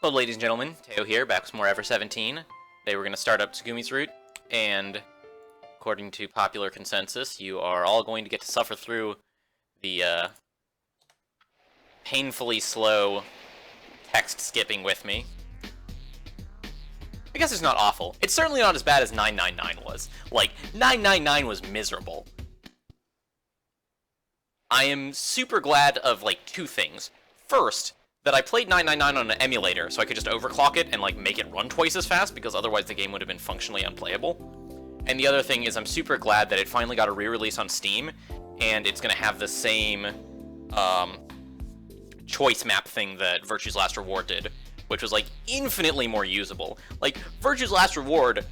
Hello ladies and gentlemen, Teo here, back with more Ever17. Today we're going to start up Tsugumi's route, and according to popular consensus, you are all going to get to suffer through the painfully slow text skipping with me. I guess it's not awful. It's certainly not as bad as 999 was. Like, 999 was miserable. I am super glad of, like, two things. First, that I played 999 on an emulator, so I could just overclock it and, like, make it run twice as fast, because otherwise the game would have been functionally unplayable. And the other thing is I'm super glad that it finally got a re-release on Steam, and it's gonna have the same, choice map thing that Virtue's Last Reward did, which was, like, infinitely more usable. Like, Virtue's Last Reward,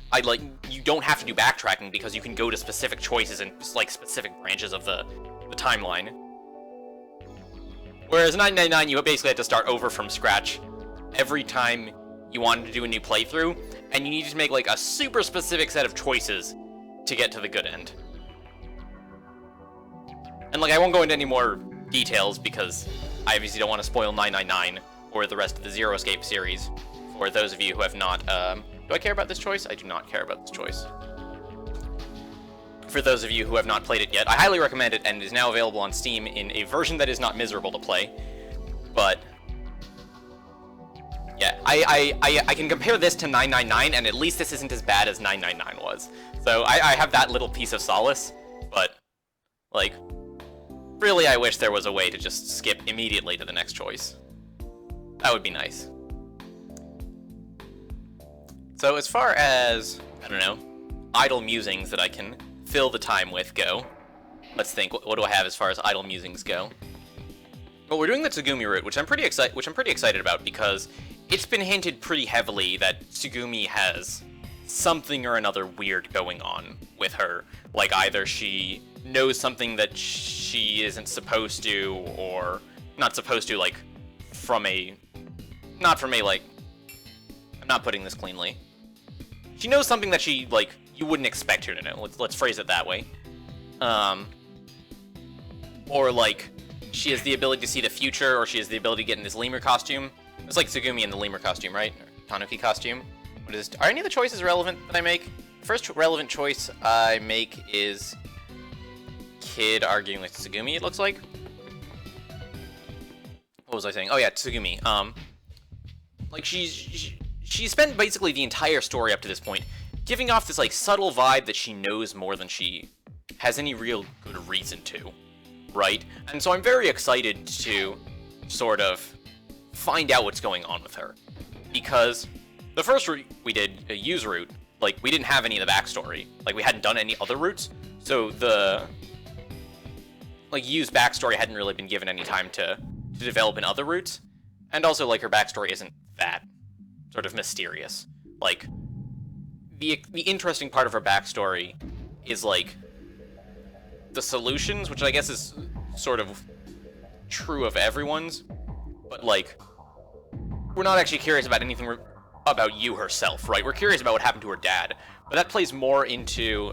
you don't have to do backtracking because you can go to specific choices and, like, specific branches of the timeline. Whereas 999, you basically had to start over from scratch every time you wanted to do a new playthrough, and you needed to make, like, a super specific set of choices to get to the good end. And, like, I won't go into any more details because I obviously don't want to spoil 999 or the rest of the Zero Escape series for those of you who have not, do I care about this choice? I do not care about this choice. For those of you who have not played it yet, I highly recommend it, and it is now available on Steam in a version that is not miserable to play. But yeah, I can compare this to 999, and at least this isn't as bad as 999 was. So I have that little piece of solace, but, like, really I wish there was a way to just skip immediately to the next choice. That would be nice. So as far as, I don't know, idle musings that I can fill the time with go. Let's think. What do I have as far as idle musings go? Well, we're doing the Tsugumi route, which I'm pretty excited about because it's been hinted pretty heavily that Tsugumi has something or another weird going on with her. Like either she knows something that she isn't supposed to, or not supposed to, like not from a like. I'm not putting this cleanly. She knows something that she like. You wouldn't expect her to know. Let's phrase it that way. Or like, she has the ability to see the future, or she has the ability to get in this lemur costume. It's like Tsugumi in the lemur costume, right? Or Tanuki costume. Are any of the choices relevant that I make? First relevant choice I make is Kid arguing with Tsugumi, it looks like. What was I saying? Oh yeah, Tsugumi. Like she spent basically the entire story up to this point giving off this, like, subtle vibe that she knows more than she has any real good reason to, right? And so I'm very excited to sort of find out what's going on with her. Because the first route we did, a use route, like, we didn't have any of the backstory. Like, we hadn't done any other routes, so the, like, use backstory hadn't really been given any time to develop in other routes. And also, like, her backstory isn't that sort of mysterious. Like, the interesting part of her backstory is, like, the solutions, which I guess is sort of true of everyone's, but, like, we're not actually curious about anything about you herself, right? We're curious about what happened to her dad, but that plays more into,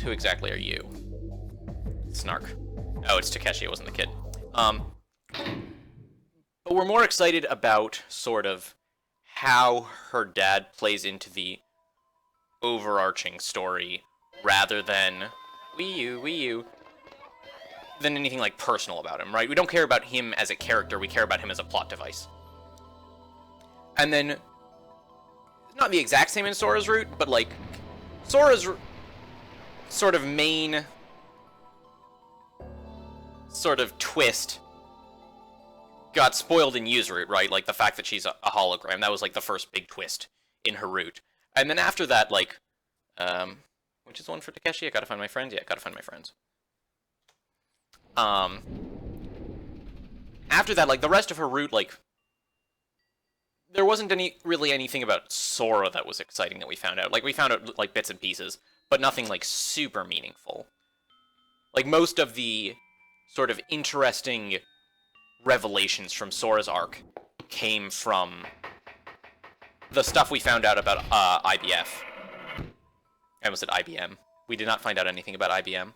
who exactly are you? Snark. Oh, it's Takeshi, it wasn't the kid. But we're more excited about, sort of, how her dad plays into the overarching story rather than Wii U than anything like personal about him, right? We don't care about him as a character, we care about him as a plot device. And then not the exact same in Sora's route, but like Sora's sort of main sort of twist got spoiled in Yu's route, right? Like the fact that she's a hologram, that was like the first big twist in her route. And then after that, like, which is the one for Takeshi? I gotta find my friends? Yeah, gotta find my friends. After that, like, the rest of her route, like, there wasn't really anything about Sora that was exciting that we found out. Like, we found out, like, bits and pieces, but nothing, like, super meaningful. Like, most of the sort of interesting revelations from Sora's arc came from the stuff we found out about IBF. I almost said IBM. We did not find out anything about IBM.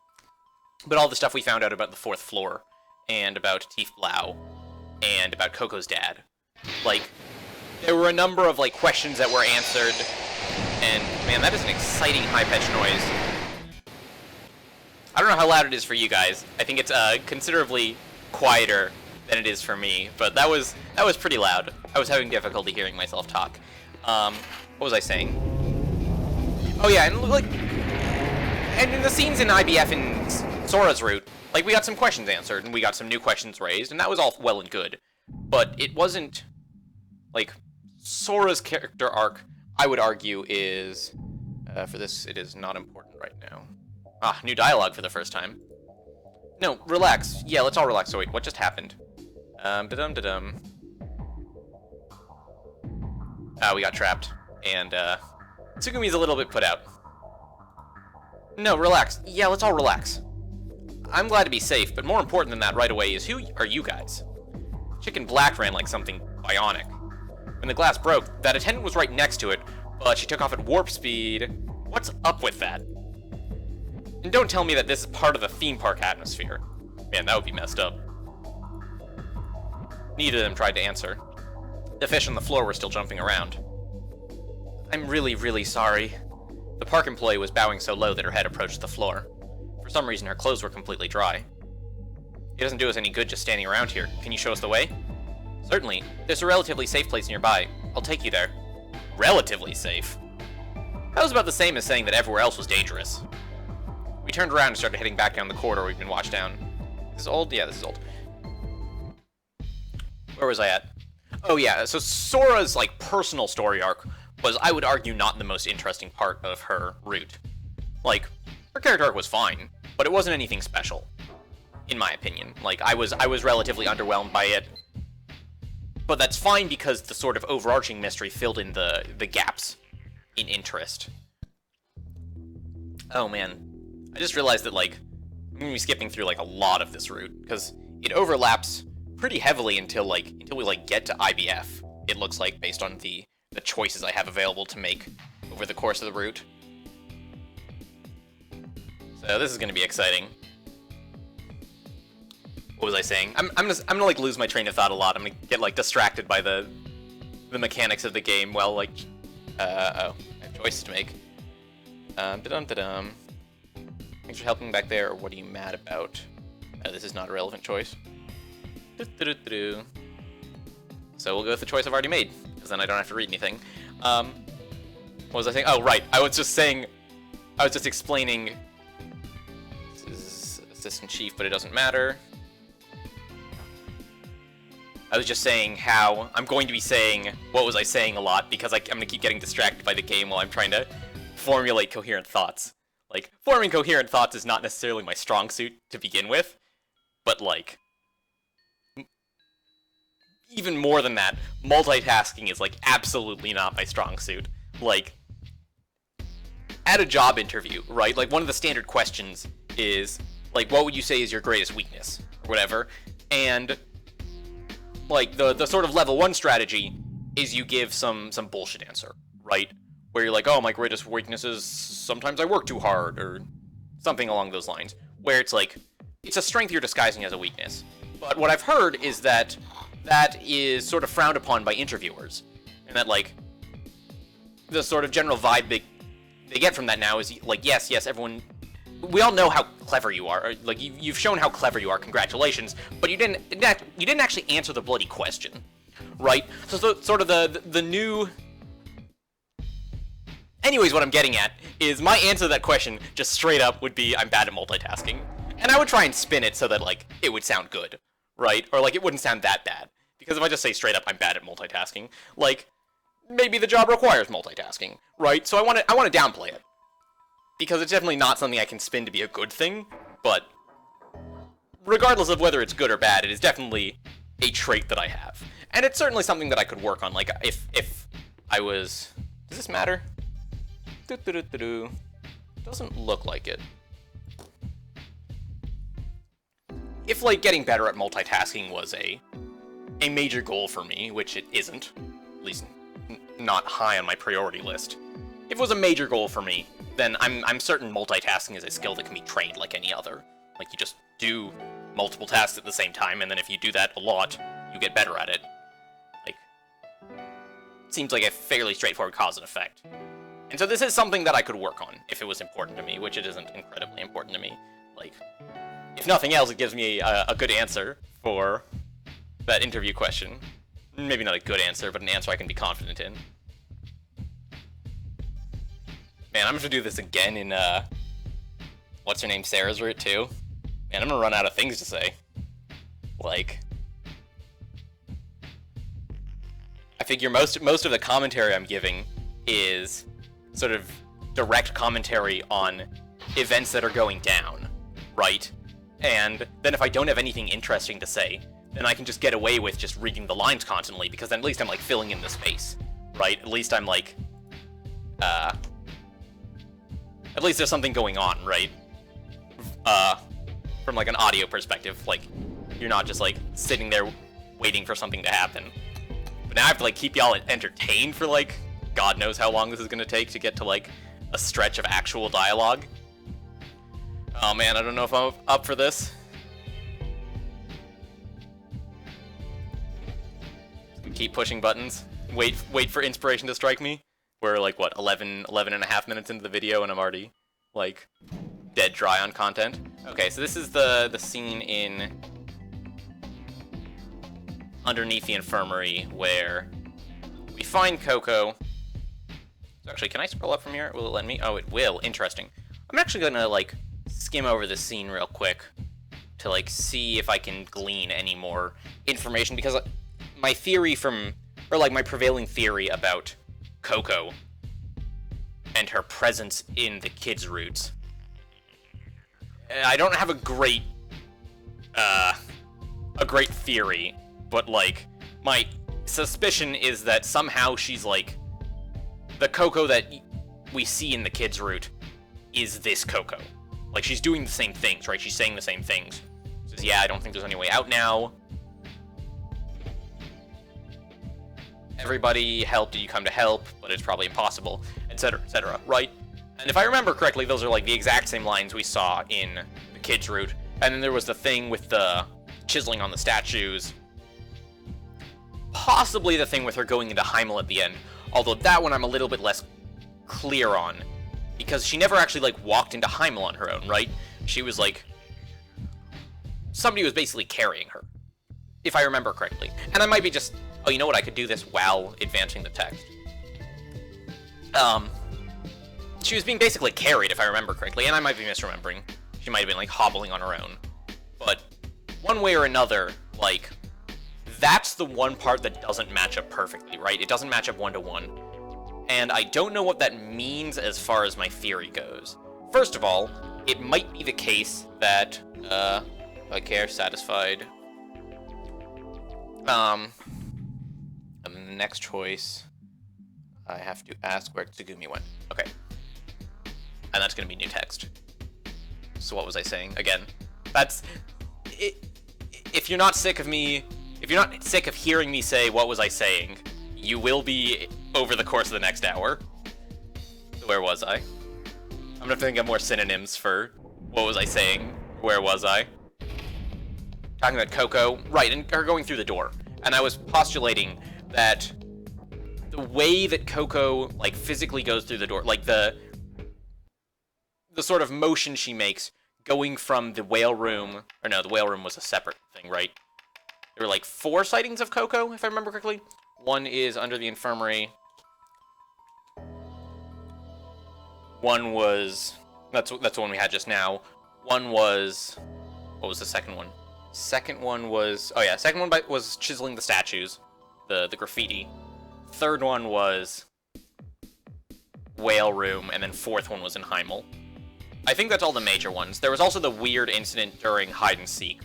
But all the stuff we found out about the fourth floor, and about Tief Blau, and about Coco's dad. Like, there were a number of, like, questions that were answered, and, man, that is an exciting high-pitched noise. I don't know how loud it is for you guys. I think it's, considerably quieter than it is for me, but that was pretty loud. I was having difficulty hearing myself talk. What was I saying? Oh yeah, and like, and in the scenes in IBF and Sora's route, like, we got some questions answered, and we got some new questions raised, and that was all well and good. But it wasn't, like, Sora's character arc, I would argue, is, for this, it is not important right now. Ah, new dialogue for the first time. No, relax. Yeah, let's all relax. So wait, what just happened? Da-dum-da-dum. We got trapped. And, Tsugumi's a little bit put out. No, relax. Yeah, let's all relax. I'm glad to be safe, but more important than that right away is, who are you guys? Chicken Black ran like something bionic. When the glass broke, that attendant was right next to it, but she took off at warp speed. What's up with that? And don't tell me that this is part of the theme park atmosphere. Man, that would be messed up. Neither of them tried to answer. The fish on the floor were still jumping around. I'm really, really sorry. The park employee was bowing so low that her head approached the floor. For some reason, her clothes were completely dry. It doesn't do us any good just standing around here. Can you show us the way? Certainly. There's a relatively safe place nearby. I'll take you there. Relatively safe? That was about the same as saying that everywhere else was dangerous. We turned around and started heading back down the corridor we'd been watched down. This is old? Yeah, this is old. Where was I at? Oh yeah, so Sora's, like, personal story arc was, I would argue, not the most interesting part of her route. Like, her character arc was fine, but it wasn't anything special, in my opinion. Like, I was relatively underwhelmed by it. But that's fine because the sort of overarching mystery filled in the gaps in interest. Oh man. I just realized that, like, I'm gonna be skipping through, like, a lot of this route, because it overlaps pretty heavily until we, like, get to IBF, it looks like, based on the choices I have available to make over the course of the route. So this is gonna be exciting. What was I saying? I'm gonna like, lose my train of thought a lot. I'm gonna get, like, distracted by the mechanics of the game while, like, I have choices to make. Da-dum-da-dum. Thanks for helping back there, or what are you mad about? This is not a relevant choice. So we'll go with the choice I've already made, because then I don't have to read anything. What was I saying? Oh, right. I was just explaining... This is Assistant Chief, but it doesn't matter. I was just saying how I'm going to be saying what was I saying a lot, because I'm going to keep getting distracted by the game while I'm trying to formulate coherent thoughts. Like, forming coherent thoughts is not necessarily my strong suit to begin with, but, like, even more than that, multitasking is, like, absolutely not my strong suit. Like, at a job interview, right, like, one of the standard questions is, like, what would you say is your greatest weakness, or whatever, and, like, the sort of level 1 strategy is you give some bullshit answer, right? Where you're like, oh, my greatest weakness is sometimes I work too hard, or something along those lines. Where it's like, it's a strength you're disguising as a weakness. But what I've heard is that that is sort of frowned upon by interviewers. And that, like, the sort of general vibe they get from that now is, like, yes, everyone... We all know how clever you are. Or, like, you've shown how clever you are, congratulations. But you didn't actually answer the bloody question. Right? So sort of the new... Anyways, what I'm getting at is my answer to that question just straight up would be I'm bad at multitasking. And I would try and spin it so that, like, it would sound good, right? Or, like, it wouldn't sound that bad. Because if I just say straight up I'm bad at multitasking, like, maybe the job requires multitasking, right? So I want to downplay it. Because it's definitely not something I can spin to be a good thing, but regardless of whether it's good or bad, it is definitely a trait that I have. And it's certainly something that I could work on, like, if I was... Does this matter? Doesn't look like it. If, like, getting better at multitasking was a major goal for me, which it isn't, at least not high on my priority list. If it was a major goal for me, then I'm certain multitasking is a skill that can be trained like any other. Like, you just do multiple tasks at the same time, and then if you do that a lot, you get better at it. Like, seems like a fairly straightforward cause and effect. And so this is something that I could work on if it was important to me, which it isn't incredibly important to me. Like, if nothing else, it gives me a good answer for that interview question. Maybe not a good answer, but an answer I can be confident in. Man, I'm gonna do this again in, what's her name, Sarah's route too? Man, I'm gonna run out of things to say. Like, I figure most of the commentary I'm giving is sort of direct commentary on events that are going down, right? And then if I don't have anything interesting to say, then I can just get away with just reading the lines constantly, because then at least I'm, like, filling in the space, right? At least I'm, like, at least there's something going on, right? From, like, an audio perspective, like, you're not just, like, sitting there waiting for something to happen. But now I have to, like, keep y'all entertained for, like, God knows how long this is gonna take to get to, like, a stretch of actual dialogue. Oh man, I don't know if I'm up for this. Keep pushing buttons. Wait for inspiration to strike me. We're like, what, 11 and a half minutes into the video and I'm already, like, dead dry on content. Okay, so this is the scene in underneath the infirmary where we find Coco. So actually, can I scroll up from here? Will it let me? Oh, it will. Interesting. I'm actually gonna, like, skim over this scene real quick to, like, see if I can glean any more information, because my theory my prevailing theory about Coco and her presence in the kids' routes, I don't have a great theory, but, like, my suspicion is that somehow she's, like, the Coco that we see in the kids' route is this Coco. Like, she's doing the same things, right? She's saying the same things. Says, yeah, I don't think there's any way out now. Everybody help, did you come to help? But it's probably impossible, etc., right? And if I remember correctly, those are, like, the exact same lines we saw in the kids' route. And then there was the thing with the chiseling on the statues. Possibly the thing with her going into Heimel at the end. Although that one I'm a little bit less clear on, because she never actually, like, walked into Heimel on her own, right? She was, like, somebody was basically carrying her, if I remember correctly. And I might be just, oh, you know what, I could do this while advancing the text. She was being basically carried, if I remember correctly, and I might be misremembering. She might have been, like, hobbling on her own. But one way or another, like, that's the one part that doesn't match up perfectly, right? It doesn't match up one-to-one. And I don't know what that means as far as my theory goes. First of all, it might be the case that, I care, satisfied. The next choice, I have to ask where Tsugumi went. Okay. And that's gonna be new text. So what was I saying? Again, that's... If you're not sick of hearing me say, what was I saying, you will be over the course of the next hour. Where was I? I'm gonna have to think of more synonyms for what was I saying, where was I? Talking about Coco, right, and her going through the door. And I was postulating that the way that Coco, like, physically goes through the door, like, the sort of motion she makes going from the whale room, or no, the whale room was a separate thing, right? There were, like, 4 sightings of Coco, if I remember correctly. One is under the infirmary. One was... That's the one we had just now. One was... What was the second one? Second one was... Oh yeah, second one was chiseling the statues. The graffiti. Third one was... Whale room, and then fourth one was in Heimel. I think that's all the major ones. There was also the weird incident during hide and seek.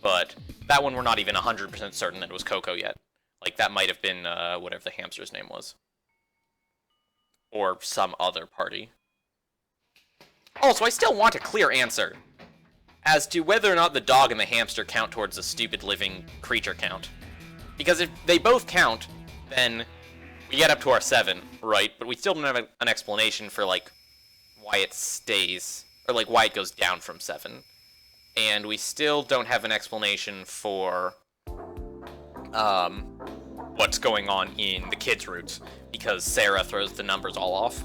But that one we're not even 100% certain that it was Coco yet. Like, that might have been, whatever the hamster's name was. Or some other party. Also, I still want a clear answer as to whether or not the dog and the hamster count towards the stupid living creature count. Because if they both count, then we get up to our 7, right? But we still don't have an explanation for, like, why it stays, or, like, why it goes down from 7. And we still don't have an explanation for, what's going on in the kids' routes, because Sarah throws the numbers all off.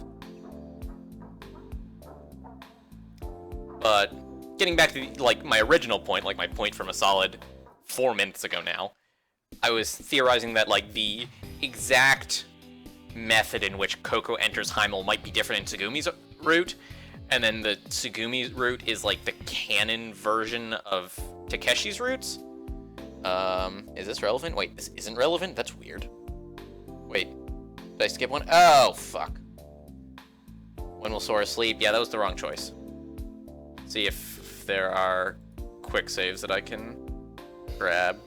But getting back to my original point, my point from a solid 4 minutes ago now, I was theorizing that the exact method in which Coco enters Heimel might be different in Tsugumi's route, and then the Tsugumi route is the canon version of Takeshi's routes. Is this relevant? Wait, this isn't relevant? That's weird. Wait, did I skip one? Oh, fuck. When will Sora sleep? Yeah, that was the wrong choice. See if there are quick saves that I can grab.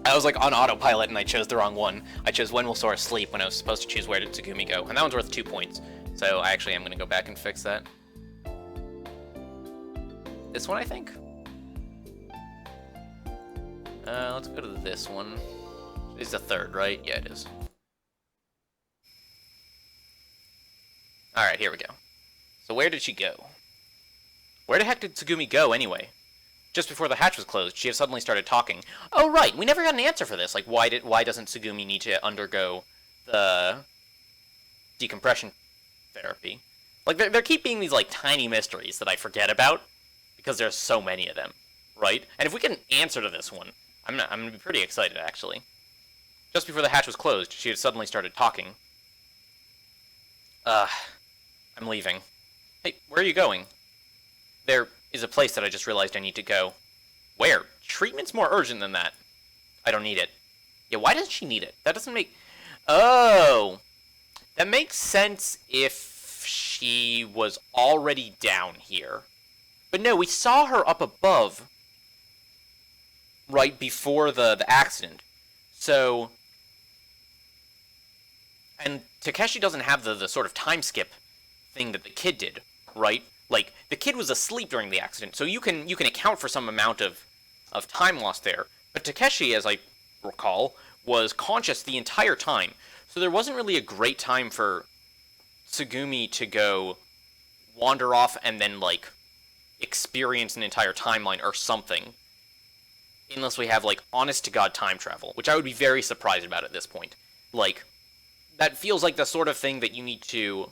I was on autopilot and I chose the wrong one. I chose when will Sora sleep when I was supposed to choose where did Tsugumi go, and that one's worth 2 points. So I actually am going to go back and fix that. This one, I think? Let's go to this one. This is the third, right? Yeah, it is. Alright, here we go. So where did she go? Where the heck did Tsugumi go, anyway? Just before the hatch was closed, she had suddenly started talking. Oh, right, we never got an answer for this. Why doesn't Tsugumi need to undergo the decompression therapy? There keep being these, tiny mysteries that I forget about, because there's so many of them, right? And if we get an answer to this one, I'm gonna be pretty excited, actually. Just before the hatch was closed, she had suddenly started talking. I'm leaving. Hey, where are you going? There is a place that I just realized I need to go. Where? Treatment's more urgent than that. I don't need it. Yeah, why doesn't she need it? That doesn't make... Oh! That makes sense if she was already down here. But no, we saw her up above right before the accident. So... And Takeshi doesn't have the sort of time skip thing that the kid did, right? The kid was asleep during the accident, so you can account for some amount of time lost there. But Takeshi, as I recall, was conscious the entire time. So there wasn't really a great time for Tsugumi to go wander off and then, experience an entire timeline or something. Unless we have, honest-to-God time travel, which I would be very surprised about at this point. That feels like the sort of thing that you need to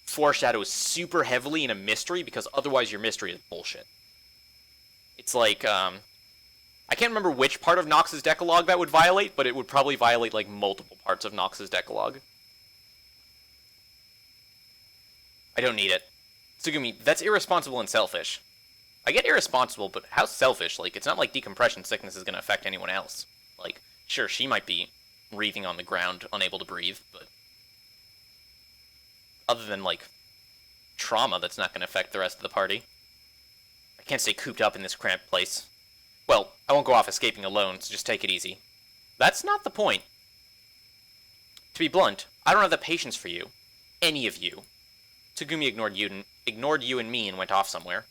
foreshadow super heavily in a mystery, because otherwise your mystery is bullshit. It's I can't remember which part of Nox's Decalogue that would violate, but it would probably violate, multiple parts of Nox's Decalogue. I don't need it. Tsugumi, that's irresponsible and selfish. I get irresponsible, but how selfish? It's not like decompression sickness is going to affect anyone else. Sure, she might be wreathing on the ground, unable to breathe, but... Other than, trauma, that's not going to affect the rest of the party. I can't stay cooped up in this cramped place. Well, I won't go off escaping alone, so just take it easy. That's not the point. To be blunt, I don't have the patience for you. Any of you. Tsugumi ignored you and me and went off somewhere.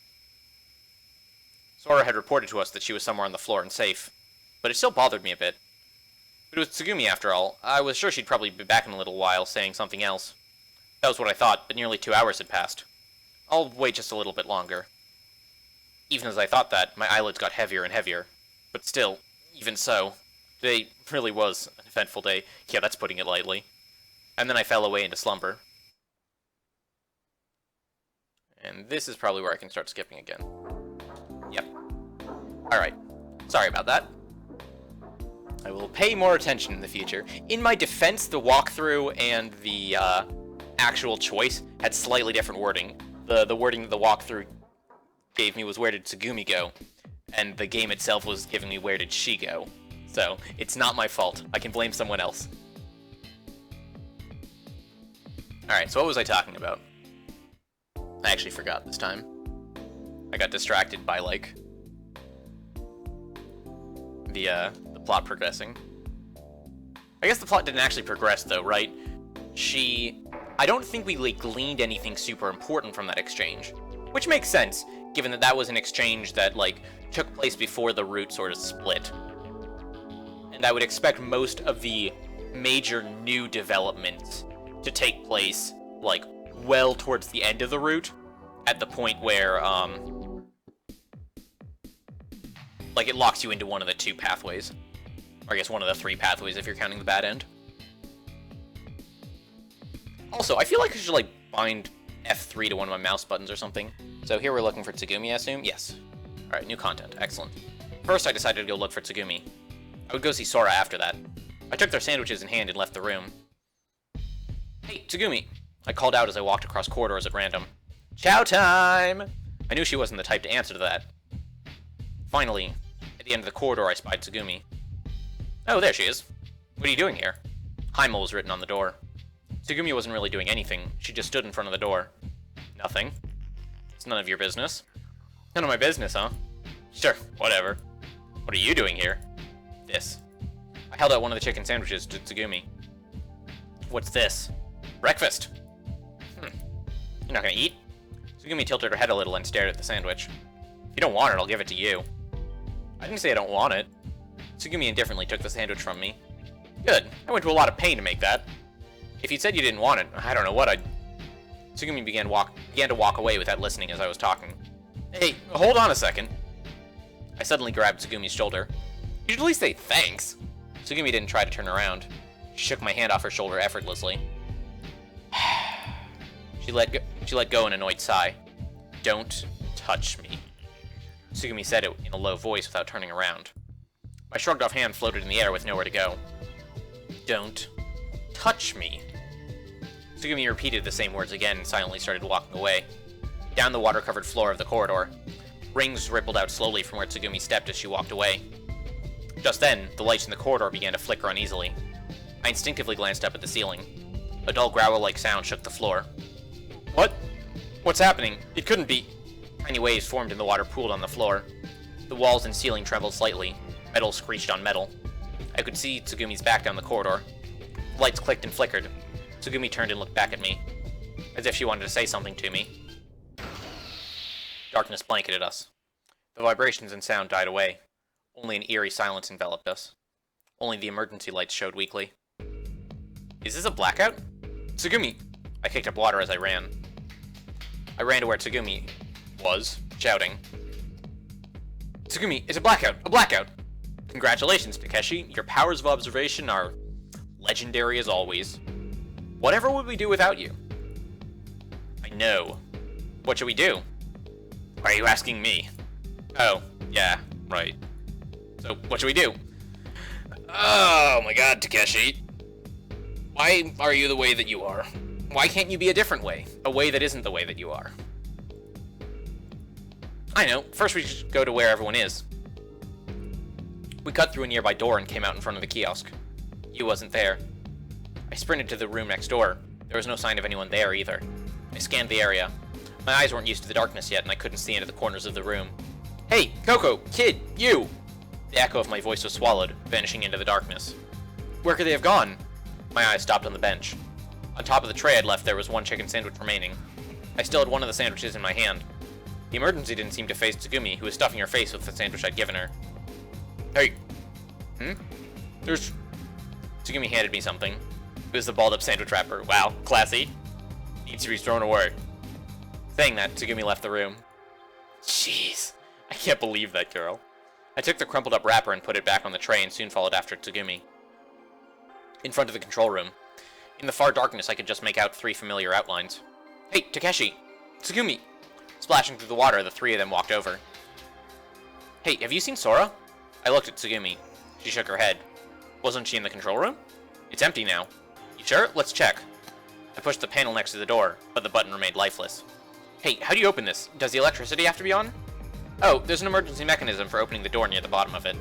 Sora had reported to us that she was somewhere on the floor and safe, but it still bothered me a bit. But it was Tsugumi, after all. I was sure she'd probably be back in a little while, saying something else. That was what I thought, but nearly 2 hours had passed. I'll wait just a little bit longer. Even as I thought that, my eyelids got heavier and heavier. But still, even so, today really was an eventful day. Yeah, that's putting it lightly. And then I fell away into slumber. And this is probably where I can start skipping again. Yep. Alright. Sorry about that. I will pay more attention in the future. In my defense, the walkthrough and the actual choice had slightly different wording. The wording that the walkthrough gave me was where did Tsugumi go? And the game itself was giving me where did she go? So, it's not my fault. I can blame someone else. Alright, so what was I talking about? I actually forgot this time. I got distracted by, the plot progressing. I guess the plot didn't actually progress, though, right? I don't think we, gleaned anything super important from that exchange. Which makes sense, given that that was an exchange that, took place before the route sort of split. And I would expect most of the major new developments to take place, well towards the end of the route, at the point where, Like, it locks you into one of the 2 pathways. Or I guess one of the 3 pathways if you're counting the bad end. Also, I feel like I should, like, bind F3 to one of my mouse buttons or something. So here we're looking for Tsugumi, I assume? Yes. Alright, new content. Excellent. First, I decided to go look for Tsugumi. I would go see Sora after that. I took their sandwiches in hand and left the room. Hey, Tsugumi! I called out as I walked across corridors at random. Chow time! I knew she wasn't the type to answer to that. Finally, at the end of the corridor, I spied Tsugumi. Oh, there she is. What are you doing here? Heimel was written on the door. Tsugumi wasn't really doing anything. She just stood in front of the door. Nothing. It's none of your business. None of my business, huh? Sure, whatever. What are you doing here? This. I held out one of the chicken sandwiches to Tsugumi. What's this? Breakfast. You're not gonna eat? Tsugumi tilted her head a little and stared at the sandwich. If you don't want it, I'll give it to you. I didn't say I don't want it. Tsugumi indifferently took the sandwich from me. Good. I went to a lot of pain to make that. If you'd said you didn't want it, I don't know what I'd... Tsugumi began to walk away without listening as I was talking. Hey, hold on a second. I suddenly grabbed Tsugumi's shoulder. You should at least say thanks. Tsugumi didn't try to turn around. She shook my hand off her shoulder effortlessly. She let go an annoyed sigh. Don't touch me. Tsugumi said it in a low voice without turning around. My shrugged off hand floated in the air with nowhere to go. Don't touch me. Tsugumi repeated the same words again and silently started walking away. Down the water-covered floor of the corridor. Rings rippled out slowly from where Tsugumi stepped as she walked away. Just then, the lights in the corridor began to flicker uneasily. I instinctively glanced up at the ceiling. A dull growl-like sound shook the floor. What? What's happening? It couldn't be... Tiny waves formed in the water pooled on the floor. The walls and ceiling trembled slightly. Metal screeched on metal. I could see Tsugumi's back down the corridor. Lights clicked and flickered. Tsugumi turned and looked back at me, as if she wanted to say something to me. Darkness blanketed us. The vibrations and sound died away. Only an eerie silence enveloped us. Only the emergency lights showed weakly. Is this a blackout? Tsugumi! I kicked up water as I ran. I ran to where Tsugumi was, shouting. Tsugumi, it's a blackout! A blackout! Congratulations, Takeshi. Your powers of observation are legendary as always. Whatever would we do without you? I know. What should we do? Why are you asking me? Oh, yeah, right. So, what should we do? Oh my god, Takeshi. Why are you the way that you are? Why can't you be a different way? A way that isn't the way that you are? I know. First we should go to where everyone is. We cut through a nearby door and came out in front of the kiosk. You wasn't there. I sprinted to the room next door. There was no sign of anyone there either. I scanned the area. My eyes weren't used to the darkness yet, and I couldn't see into the corners of the room. Hey, Coco, kid, you! The echo of my voice was swallowed, vanishing into the darkness. Where could they have gone? My eyes stopped on the bench. On top of the tray I'd left, there was one chicken sandwich remaining. I still had one of the sandwiches in my hand. The emergency didn't seem to faze Tsugumi, who was stuffing her face with the sandwich I'd given her. Hey. There's... Tsugumi handed me something. It was the balled-up sandwich wrapper. Wow, classy. Needs to be thrown away. Saying that, Tsugumi left the room. Jeez. I can't believe that girl. I took the crumpled-up wrapper and put it back on the tray and soon followed after Tsugumi. In front of the control room. In the far darkness, I could just make out 3 familiar outlines. Hey, Takeshi! Tsugumi! Splashing through the water, the 3 of them walked over. Hey, have you seen Sora? I looked at Tsugumi. She shook her head. Wasn't she in the control room? It's empty now. You sure? Let's check. I pushed the panel next to the door, but the button remained lifeless. Hey, how do you open this? Does the electricity have to be on? Oh, there's an emergency mechanism for opening the door near the bottom of it.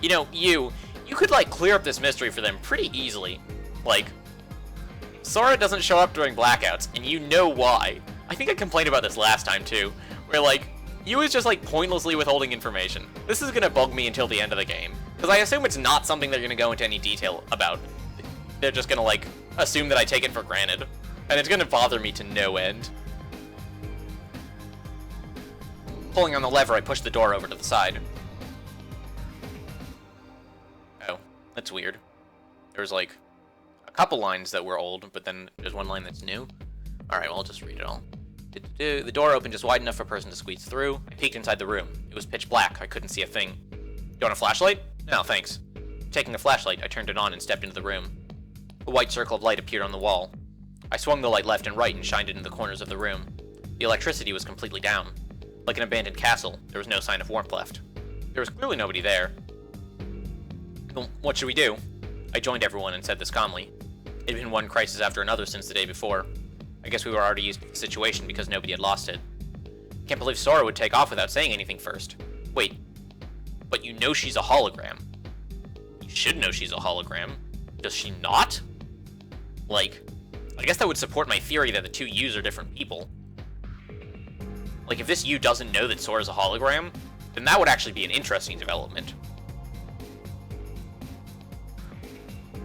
You know, you could, like, clear up this mystery for them pretty easily. Like, Sora doesn't show up during blackouts, and you know why. I think I complained about this last time, too, where, like, you is just, like, pointlessly withholding information. This is gonna bug me until the end of the game, because I assume it's not something they're gonna go into any detail about. They're just gonna, like, assume that I take it for granted, and it's gonna bother me to no end. Pulling on the lever, I pushed the door over to the side. Oh, that's weird. There's, like, a couple lines that were old, but then there's one line that's new. Alright, well, I'll just read it all. The door opened just wide enough for a person to squeeze through. I peeked inside the room. It was pitch black. I couldn't see a thing. You want a flashlight? No, thanks. Taking a flashlight, I turned it on and stepped into the room. A white circle of light appeared on the wall. I swung the light left and right and shined it into the corners of the room. The electricity was completely down. Like an abandoned castle, there was no sign of warmth left. There was clearly nobody there. Well, what should we do? I joined everyone and said this calmly. It had been one crisis after another since the day before. I guess we were already used to the situation because nobody had lost it. Can't believe Sora would take off without saying anything first. Wait, but you know she's a hologram. You should know she's a hologram. Does she not? Like, I guess that would support my theory that the two U's are different people. Like, if this U doesn't know that Sora's a hologram, then that would actually be an interesting development.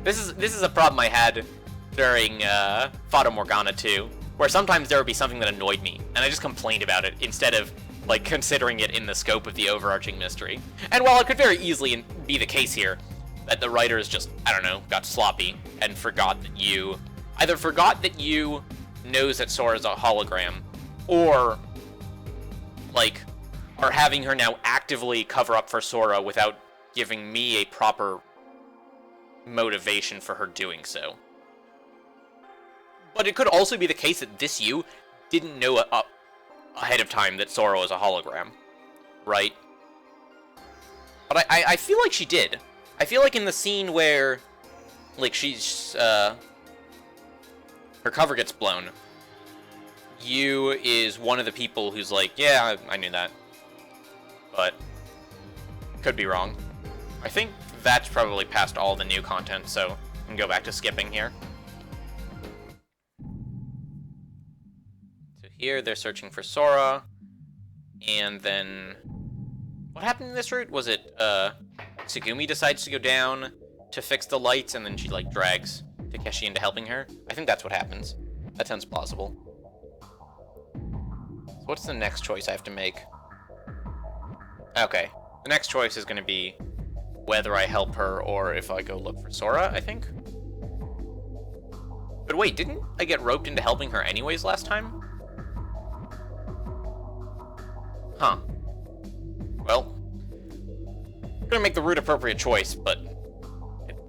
This is a problem I had during Fata Morgana 2, where sometimes there would be something that annoyed me, and I just complained about it instead of, like, considering it in the scope of the overarching mystery. And while it could very easily be the case here, that the writers just, I don't know, got sloppy and forgot that you... either forgot that you knows that Sora's a hologram, or, like, are having her now actively cover up for Sora without giving me a proper motivation for her doing so. But it could also be the case that this you didn't know ahead of time that Sora was a hologram, right? But I feel like she did. I feel like in the scene where, like, she's, her cover gets blown, Yu is one of the people who's like, yeah, I knew that. But, could be wrong. I think that's probably past all the new content, so I can go back to skipping here. So here, they're searching for Sora, and then... what happened in this route? Was it, Tsugumi decides to go down to fix the lights, and then she, like, drags Takeshi into helping her? I think that's what happens. That sounds plausible. So what's the next choice I have to make? Okay. The next choice is going to be whether I help her or if I go look for Sora, I think. But wait, didn't I get roped into helping her anyways last time? Huh. Well, I'm gonna make the route appropriate choice, but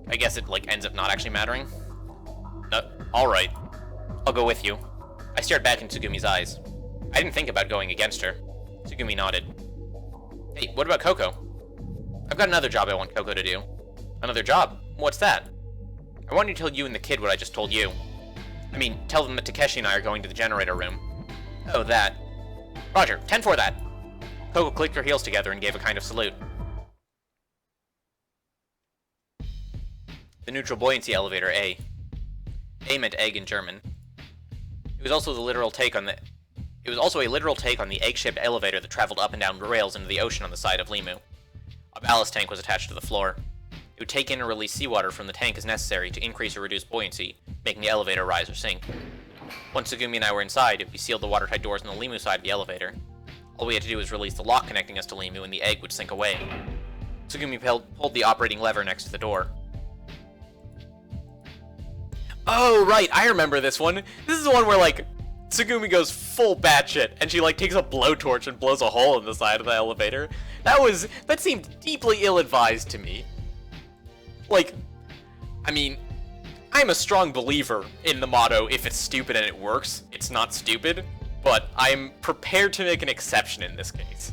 I guess it, like, ends up not actually mattering. No, alright. I'll go with you. I stared back in Tsugumi's eyes. I didn't think about going against her. Tsugumi nodded. Hey, what about Coco? I've got another job I want Coco to do. Another job? What's that? I want you to tell you and the kid what I just told you. I mean, tell them that Takeshi and I are going to the generator room. Oh, that. Roger, 10 for that. Coco clicked her heels together and gave a kind of salute. The neutral buoyancy elevator, A. A meant egg in German. It was also a literal take on the egg-shaped elevator that traveled up and down rails into the ocean on the side of Limu. A ballast tank was attached to the floor. It would take in and release seawater from the tank as necessary to increase or reduce buoyancy, making the elevator rise or sink. Once Tsugumi and I were inside, we sealed the watertight doors on the Limu side of the elevator. All we had to do was release the lock connecting us to Limu and the egg would sink away. Tsugumi pulled the operating lever next to the door. Oh, right, I remember this one. This is the one where, like, Tsugumi goes full batshit, and she, like, takes a blowtorch and blows a hole in the side of the elevator. That seemed deeply ill-advised to me. Like, I mean, I'm a strong believer in the motto, if it's stupid and it works, it's not stupid, but I'm prepared to make an exception in this case.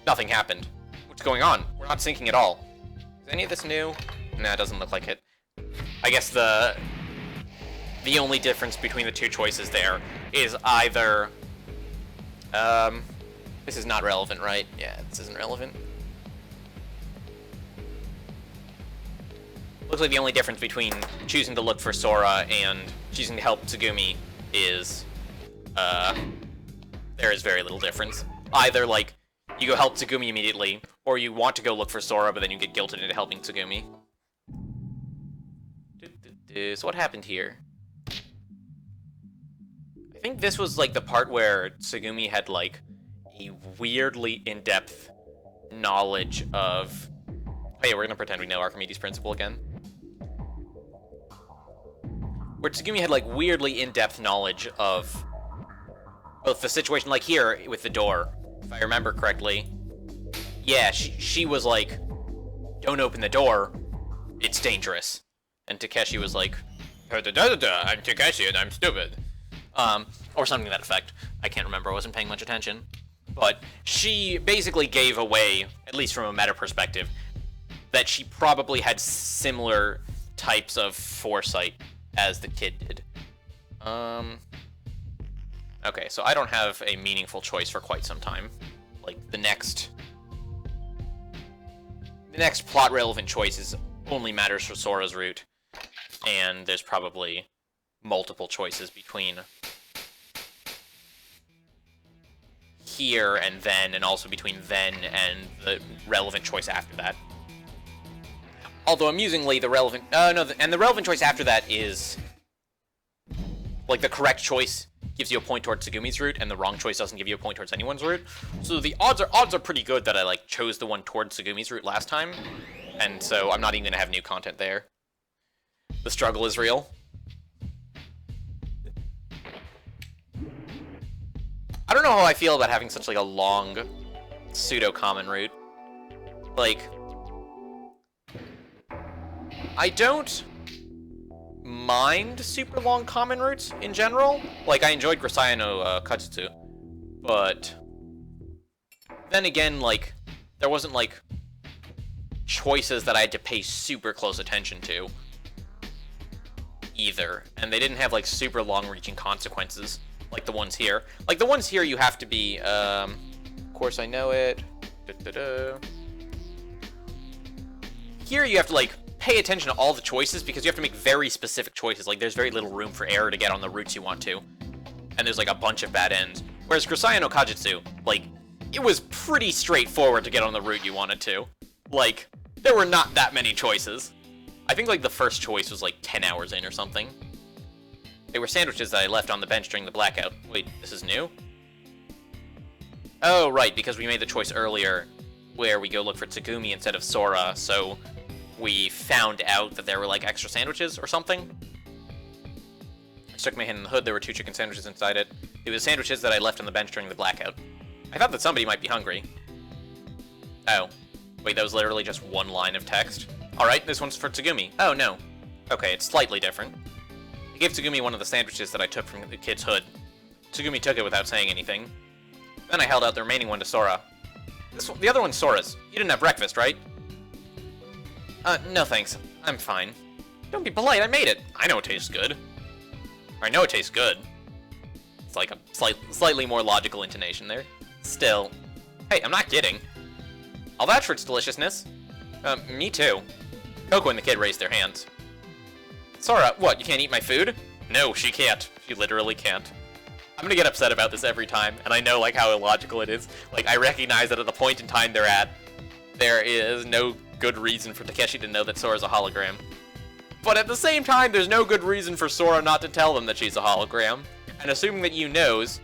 Nothing happened. What's going on? We're not sinking at all. Is any of this new? Nah, it doesn't look like it. I guess the only difference between the two choices there is either, this is not relevant, right? Yeah, this isn't relevant. Looks like the only difference between choosing to look for Sora and choosing to help Tsugumi is, there is very little difference. Either, like, you go help Tsugumi immediately, or you want to go look for Sora, but then you get guilted into helping Tsugumi. So what happened here? I think this was, like, the part where Tsugumi had, like, a weirdly in-depth knowledge of... Oh yeah, we're gonna pretend we know Archimedes' principle again. Where Tsugumi had, like, weirdly in-depth knowledge of both the situation, like here, with the door, if I remember correctly. Yeah, she was, like, don't open the door, it's dangerous. And Takeshi was like, I'm Takeshi and I'm stupid. Or something to that effect. I can't remember, I wasn't paying much attention. But she basically gave away, at least from a meta perspective, that she probably had similar types of foresight as the kid did. Okay, so I don't have a meaningful choice for quite some time. Like, the next plot-relevant choice only matters for Sora's route. And there's probably multiple choices between here and then, and also between then and the relevant choice after that. Although, amusingly, the relevant choice after that is, like, the correct choice gives you a point towards Tsugumi's route, and the wrong choice doesn't give you a point towards anyone's route. So the odds are pretty good that I, like, chose the one towards Tsugumi's route last time, and so I'm not even gonna have new content there. The struggle is real. I don't know how I feel about having such, like, a long pseudo-common route. Like, I don't mind super long common routes in general. Like, I enjoyed Grisaya no Kajutsu, but then again, like, there wasn't, like, choices that I had to pay super close attention to either, and they didn't have, like, super long-reaching consequences like the ones here. Like, the ones here you have to be, of course I know it. Here you have to, like, pay attention to all the choices because you have to make very specific choices. Like, there's very little room for error to get on the routes you want to. And there's, like, a bunch of bad ends. Whereas Grisaya no Kajutsu, like, it was pretty straightforward to get on the route you wanted to. Like, there were not that many choices. I think, like, the first choice was, like, 10 hours in or something. They were sandwiches that I left on the bench during the blackout. Wait, this is new? Oh, right, because we made the choice earlier where we go look for Tsugumi instead of Sora, so we found out that there were, like, extra sandwiches or something. I stuck my hand in the hood, there were 2 chicken sandwiches inside it. It was sandwiches that I left on the bench during the blackout. I thought that somebody might be hungry. Oh. Wait, that was literally just one line of text? Alright, this one's for Tsugumi. Oh, no. Okay, it's slightly different. I gave Tsugumi one of the sandwiches that I took from the kid's hood. Tsugumi took it without saying anything. Then I held out the remaining one to Sora. The other one's Sora's. You didn't have breakfast, right? No thanks. I'm fine. Don't be polite, I made it. I know it tastes good. Or I know it tastes good. It's like a slightly more logical intonation there. Still. Hey, I'm not kidding. I'll vouch for its deliciousness. Me too. Coco and the kid raised their hands. Sora, what, you can't eat my food? No, she can't. She literally can't. I'm gonna get upset about this every time, and I know, like, how illogical it is. Like, I recognize that at the point in time they're at, there is no good reason for Takeshi to know that Sora's a hologram. But at the same time, there's no good reason for Sora not to tell them that she's a hologram. And assuming that Yu knows,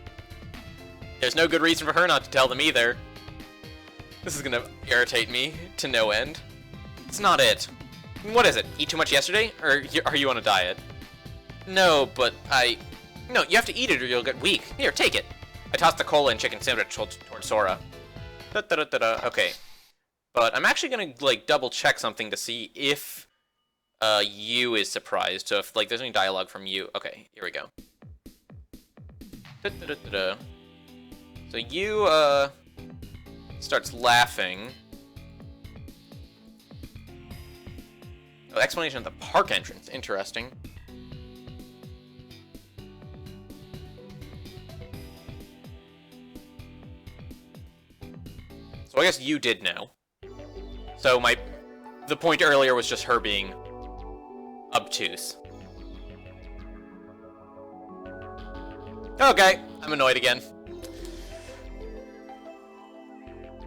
there's no good reason for her not to tell them either. This is gonna irritate me to no end. It's not it. What is it? Eat too much yesterday? Or are you on a diet? No, but No, you have to eat it or you'll get weak. Here, take it. I tossed the cola and chicken sandwich towards Sora. Okay. But I'm actually gonna, like, double check something to see if Yu is surprised. So if, like, there's any dialogue from Yu. Okay, here we go. So Yu starts laughing. Oh, explanation of the park entrance. Interesting. So I guess you did know. So the point earlier was just her being obtuse. Okay, I'm annoyed again.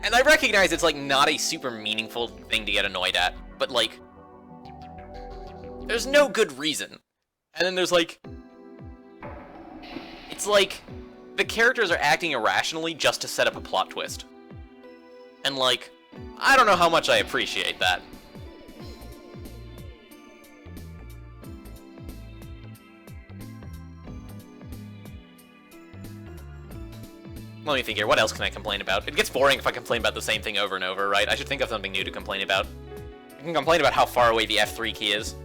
And I recognize it's, like, not a super meaningful thing to get annoyed at, but, like, there's no good reason. And then there's, like, it's like the characters are acting irrationally just to set up a plot twist. And, like, I don't know how much I appreciate that. Let me think here, what else can I complain about? It gets boring if I complain about the same thing over and over, right? I should think of something new to complain about. I can complain about how far away the F3 key is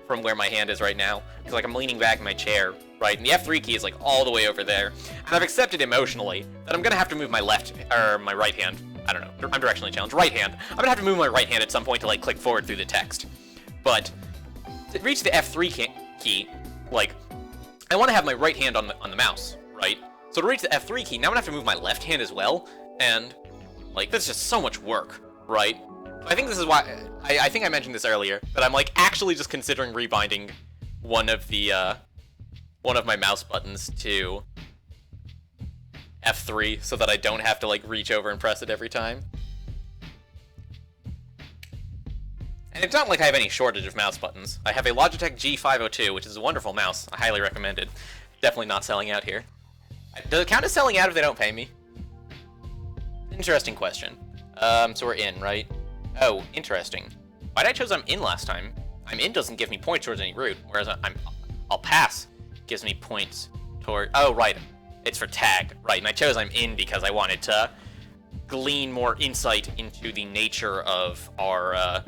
from where my hand is right now. Because, like, I'm leaning back in my chair, right? And the F3 key is, like, all the way over there. And I've accepted emotionally that I'm gonna have to move my my right hand. I don't know. I'm directionally challenged. Right hand. I'm gonna have to move my right hand at some point to, like, click forward through the text. But to reach the F3 key, like, I want to have my right hand on the mouse, right? So to reach the F3 key, now I'm gonna have to move my left hand as well. And, like, that's just so much work, right? I think this is why, I think I mentioned this earlier, that I'm, like, actually just considering rebinding one of my mouse buttons to F3 so that I don't have to, like, reach over and press it every time. And it's not like I have any shortage of mouse buttons. I have a Logitech G502, which is a wonderful mouse. I highly recommend it. Definitely not selling out here. Does it count as selling out if they don't pay me? Interesting question. So we're in, right? Oh, interesting. Why'd I chose I'm in last time? I'm in doesn't give me points towards any route, whereas I'll pass gives me points toward... Oh, right. It's for tag. Right, and I chose I'm in because I wanted to glean more insight into the nature of our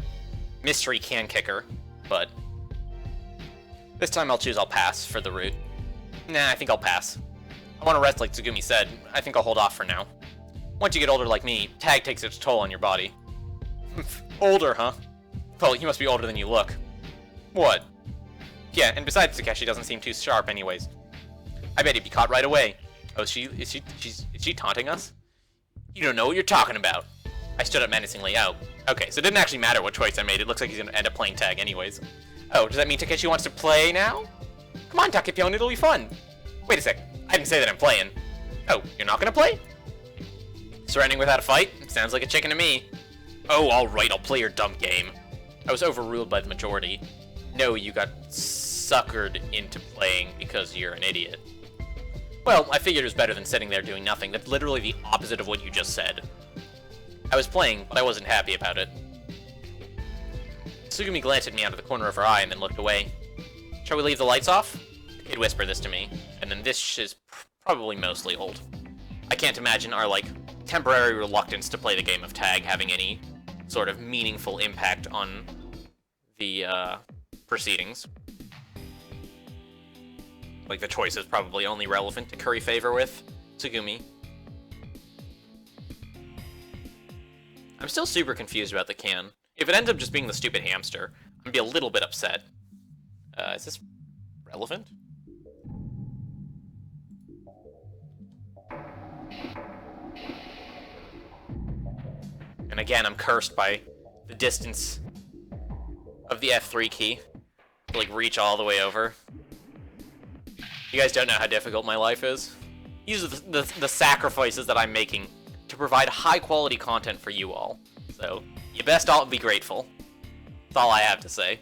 mystery can kicker, but this time I'll choose I'll pass for the route. Nah, I think I'll pass. I want to rest like Tsugumi said. I think I'll hold off for now. Once you get older like me, tag takes its toll on your body. Older, huh? Well, you must be older than you look. What? Yeah, and besides, Takeshi doesn't seem too sharp anyways. I bet he'd be caught right away. Oh, is she taunting us? You don't know what you're talking about. I stood up menacingly. Oh, okay, so it didn't actually matter what choice I made. It looks like he's gonna end up playing tag anyways. Oh, does that mean Takeshi wants to play now? Come on, Takepion, it'll be fun. Wait a sec, I didn't say that I'm playing. Oh, you're not gonna play? Surrendering without a fight? Sounds like a chicken to me. Oh, alright, I'll play your dumb game. I was overruled by the majority. No, you got suckered into playing because you're an idiot. Well, I figured it was better than sitting there doing nothing. That's literally the opposite of what you just said. I was playing, but I wasn't happy about it. Tsugumi glanced at me out of the corner of her eye and then looked away. Shall we leave the lights off? He'd whisper this to me, and then this is probably mostly old. I can't imagine our, like, temporary reluctance to play the game of tag having any sort of meaningful impact on the, proceedings. Like, the choice is probably only relevant to curry favor with Tsugumi. I'm still super confused about the can. If it ends up just being the stupid hamster, I'm gonna be a little bit upset. Is this relevant? And again, I'm cursed by the distance of the F3 key to, like, reach all the way over. You guys don't know how difficult my life is. These are the sacrifices that I'm making to provide high-quality content for you all. So, you best all be grateful. That's all I have to say.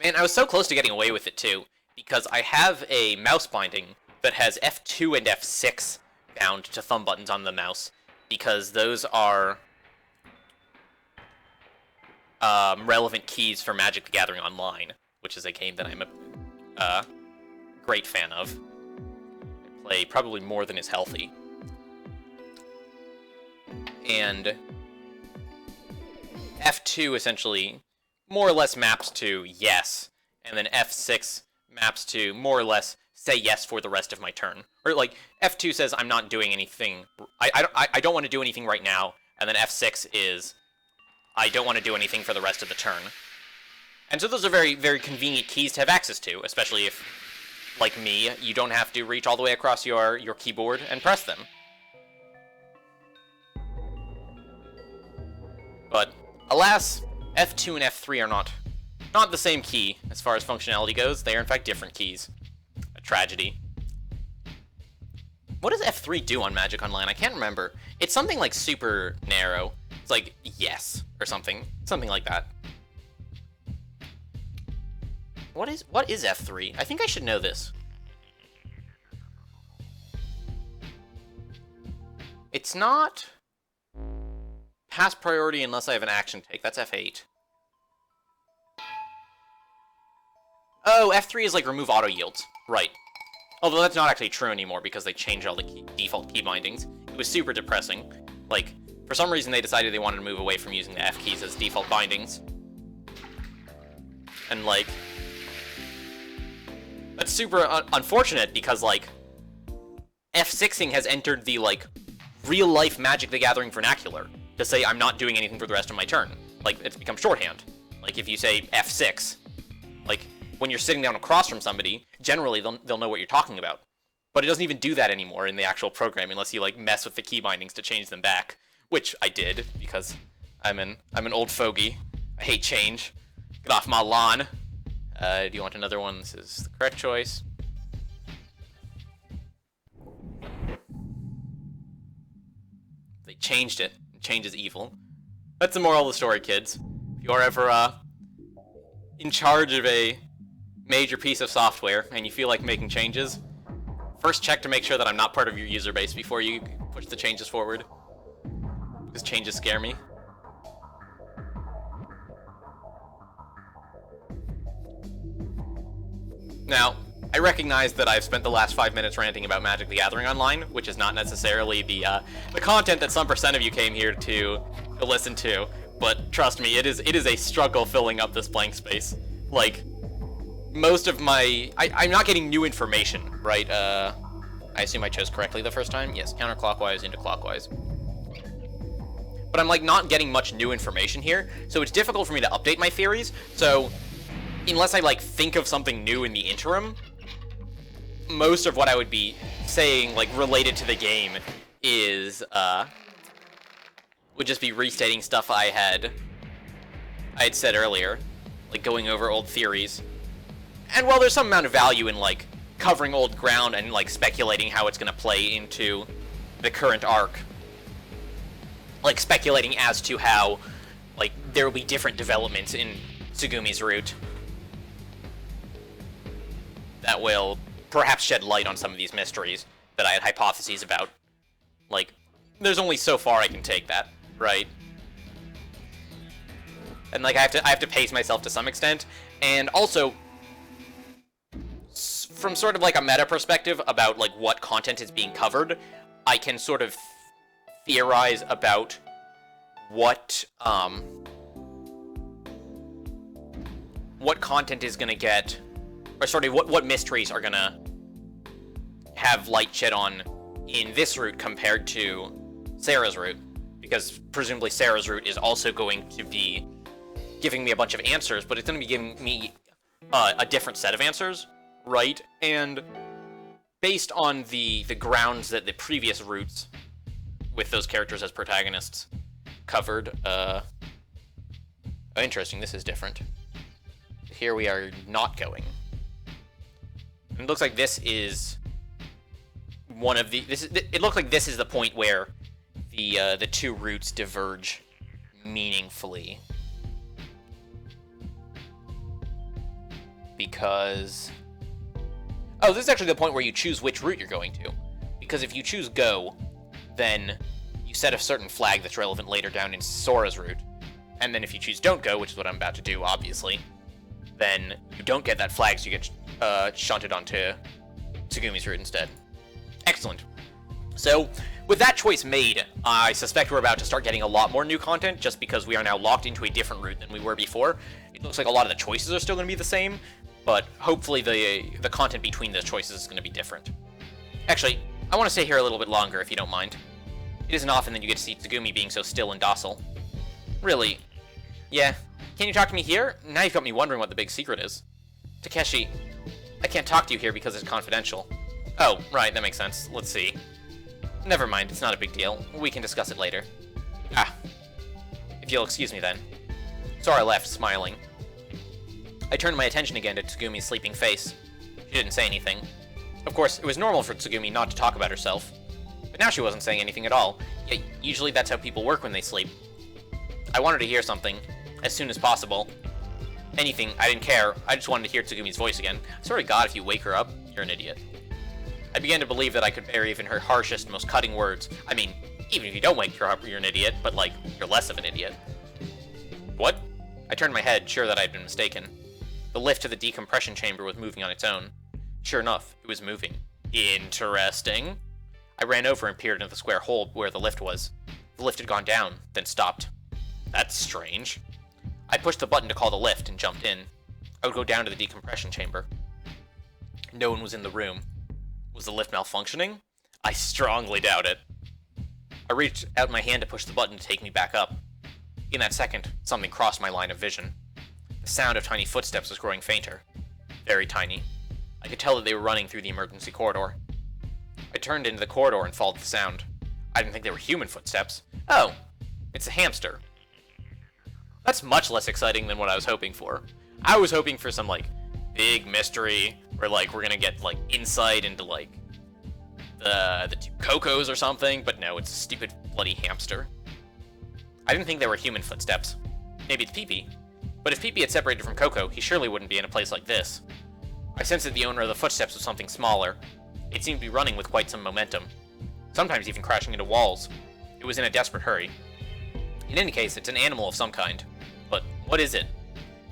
Man, I was so close to getting away with it, too, because I have a mouse binding that has F2 and F6 bound to thumb buttons on the mouse, because those are relevant keys for Magic the Gathering Online, which is a game that I'm a great fan of. I play probably more than is healthy. And F2 essentially more or less maps to yes, and then F6 maps to more or less say yes for the rest of my turn. Or, like, F2 says I'm not doing anything, I don't want to do anything right now, and then F6 is I don't want to do anything for the rest of the turn. And so those are very, very convenient keys to have access to, especially if, like me, you don't have to reach all the way across your keyboard and press them. But, alas, F2 and F3 are not the same key as far as functionality goes. They are, in fact, different keys. A tragedy. What does F3 do on Magic Online? I can't remember. It's something like super narrow. It's like, yes, or something. Something like that. What is F3? I think I should know this. It's not pass priority unless I have an action take. That's F8. Oh, F3 is like remove auto yields. Right. Although that's not actually true anymore because they changed all the default key bindings. It was super depressing. Like, For some reason, they decided they wanted to move away from using the F keys as default bindings. And, like, that's super unfortunate because, like, F6ing has entered the, like, real-life Magic the Gathering vernacular to say I'm not doing anything for the rest of my turn. Like, it's become shorthand. Like, if you say F6, like, when you're sitting down across from somebody, generally they'll know what you're talking about. But it doesn't even do that anymore in the actual program unless you, like, mess with the key bindings to change them back. Which I did, because I'm an old fogey. I hate change. Get off my lawn. Do you want another one? This is the correct choice. They changed it. Change is evil. That's the moral of the story, kids. If you are ever, in charge of a major piece of software and you feel like making changes, first check to make sure that I'm not part of your user base before you push the changes forward. Because changes scare me. Now, I recognize that I've spent the last 5 minutes ranting about Magic the Gathering Online, which is not necessarily the content that some percent of you came here to listen to, but trust me, it is a struggle filling up this blank space. Like, most of my... I'm not getting new information, right? I assume I chose correctly the first time? Yes, counterclockwise into clockwise. But I'm, like, not getting much new information here, so it's difficult for me to update my theories, so unless I, like, think of something new in the interim, most of what I would be saying, like, related to the game is, would just be restating stuff I had said earlier, like, going over old theories. And while there's some amount of value in, like, covering old ground and, like, speculating how it's gonna play into the current arc, like, speculating as to how, like, there will be different developments in Tsugumi's route that will perhaps shed light on some of these mysteries that I had hypotheses about. Like, there's only so far I can take that, right? And, like, I have to pace myself to some extent, and also, from sort of, like, a meta perspective about, like, what content is being covered, I can sort of theorize about what content is gonna get, or sort of what mysteries are gonna have light shed on in this route compared to Sarah's route, because presumably Sarah's route is also going to be giving me a bunch of answers, but it's going to be giving me a different set of answers, right? And based on the grounds that the previous routes with those characters as protagonists covered, oh, interesting, this is different. Here we are not going. And it looks like this is one of the... it looks like this is the point where the two routes diverge meaningfully. Because... oh, this is actually the point where you choose which route you're going to. Because if you choose go, then you set a certain flag that's relevant later down in Sora's route. And then if you choose don't go, which is what I'm about to do, obviously, then you don't get that flag, so you get shunted onto Tsugumi's route instead. Excellent. So, with that choice made, I suspect we're about to start getting a lot more new content, just because we are now locked into a different route than we were before. It looks like a lot of the choices are still going to be the same, but hopefully the content between those choices is going to be different. Actually, I want to stay here a little bit longer, if you don't mind. It isn't often that you get to see Tsugumi being so still and docile. Really? Yeah. Can you talk to me here? Now you've got me wondering what the big secret is. Takeshi, I can't talk to you here because it's confidential. Oh, right, that makes sense. Let's see. Never mind, it's not a big deal. We can discuss it later. Ah. If you'll excuse me then. Sora left, smiling. I turned my attention again to Tsugumi's sleeping face. She didn't say anything. Of course, it was normal for Tsugumi not to talk about herself. But now she wasn't saying anything at all. Yet, usually that's how people work when they sleep. I wanted to hear something, as soon as possible. Anything, I didn't care. I just wanted to hear Tsugumi's voice again. I swear to God, if you wake her up, you're an idiot. I began to believe that I could bear even her harshest, most cutting words. I mean, even if you don't wake her up, you're an idiot, but, like, you're less of an idiot. What? I turned my head, sure that I had been mistaken. The lift to the decompression chamber was moving on its own. Sure enough, it was moving. Interesting. I ran over and peered into the square hole where the lift was. The lift had gone down, then stopped. That's strange. I pushed the button to call the lift and jumped in. I would go down to the decompression chamber. No one was in the room. Was the lift malfunctioning? I strongly doubt it. I reached out my hand to push the button to take me back up. In that second, something crossed my line of vision. The sound of tiny footsteps was growing fainter. Very tiny. I could tell that they were running through the emergency corridor. I turned into the corridor and followed the sound. I didn't think they were human footsteps. Oh, it's a hamster. That's much less exciting than what I was hoping for. I was hoping for some, like, big mystery, where, like, we're gonna get, like, insight into, like, the two Cocos or something, but no, it's a stupid bloody hamster. I didn't think they were human footsteps. Maybe it's Pee-Pee. But if Pee-Pee had separated from Coco, he surely wouldn't be in a place like this. I sensed that the owner of the footsteps was something smaller. It seemed to be running with quite some momentum, sometimes even crashing into walls. It was in a desperate hurry. In any case, it's an animal of some kind. But what is it?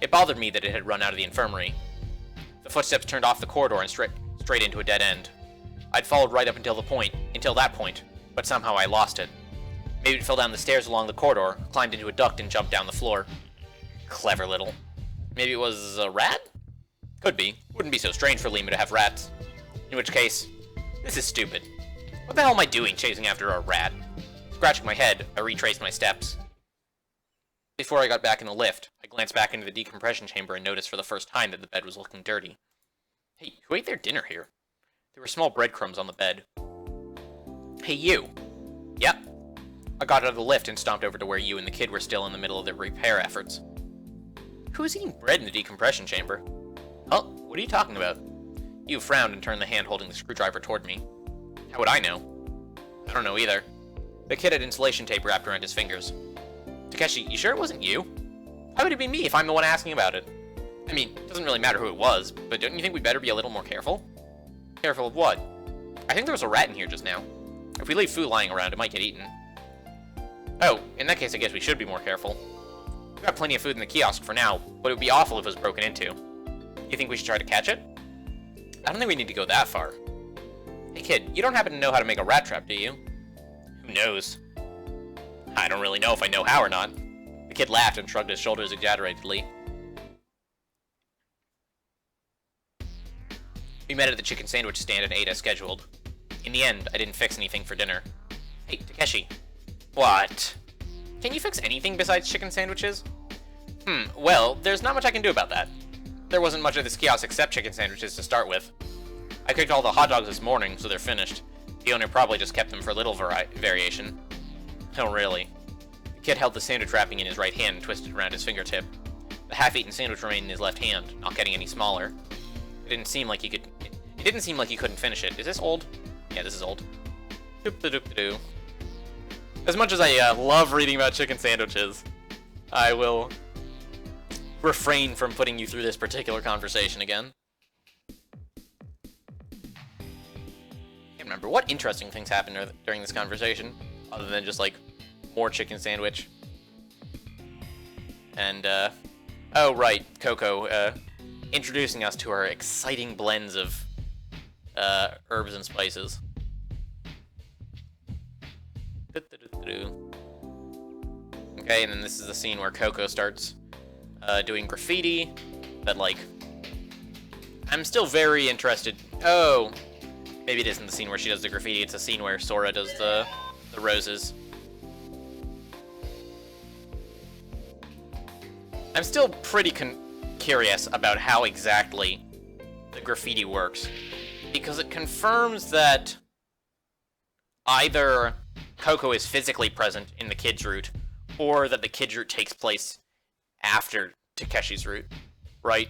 It bothered me that it had run out of the infirmary. The footsteps turned off the corridor and straight into a dead end. I'd followed right up until that point, but somehow I lost it. Maybe it fell down the stairs along the corridor, climbed into a duct, and jumped down the floor. Clever little. Maybe it was a rat? Could be. Wouldn't be so strange for Lima to have rats. In which case, this is stupid. What the hell am I doing chasing after a rat? Scratching my head, I retraced my steps. Before I got back in the lift, I glanced back into the decompression chamber and noticed for the first time that the bed was looking dirty. Hey, who ate their dinner here? There were small breadcrumbs on the bed. Hey, you. Yep. I got out of the lift and stomped over to where you and the kid were still in the middle of their repair efforts. Who's eating bread in the decompression chamber? Oh, what are you talking about? You frowned and turned the hand holding the screwdriver toward me. How would I know? I don't know either. The kid had insulation tape wrapped around his fingers. Takeshi, you sure it wasn't you? How would it be me if I'm the one asking about it? I mean, it doesn't really matter who it was, but don't you think we better be a little more careful? Careful of what? I think there was a rat in here just now. If we leave food lying around, it might get eaten. Oh, in that case I guess we should be more careful. We've got plenty of food in the kiosk for now, but it would be awful if it was broken into. You think we should try to catch it? I don't think we need to go that far. Hey kid, you don't happen to know how to make a rat trap, do you? Who knows? I don't really know if I know how or not. The kid laughed and shrugged his shoulders exaggeratedly. We met at the chicken sandwich stand and ate as scheduled. In the end, I didn't fix anything for dinner. Hey, Takeshi. What? Can you fix anything besides chicken sandwiches? Well, there's not much I can do about that. There wasn't much of this kiosk except chicken sandwiches to start with. I cooked all the hot dogs this morning, so they're finished. The owner probably just kept them for a little variation. Oh, really? The kid held the sandwich wrapping in his right hand and twisted around his fingertip. The half-eaten sandwich remained in his left hand, not getting any smaller. It didn't seem like he couldn't finish it. Is this old? Yeah, this is old. Doop-a-doop-a-doo. As much as I love reading about chicken sandwiches, I will refrain from putting you through this particular conversation again. Can't remember what interesting things happened during this conversation, other than just like more chicken sandwich. And oh right, Coco, introducing us to her exciting blends of herbs and spices. Okay, and then this is the scene where Coco starts doing graffiti, but like, I'm still very interested. Oh, maybe it isn't the scene where she does the graffiti, it's a scene where Sora does the roses. I'm still pretty curious about how exactly the graffiti works, because it confirms that either Coco is physically present in the kid's route, or that the kid's route takes place after Takeshi's route, right?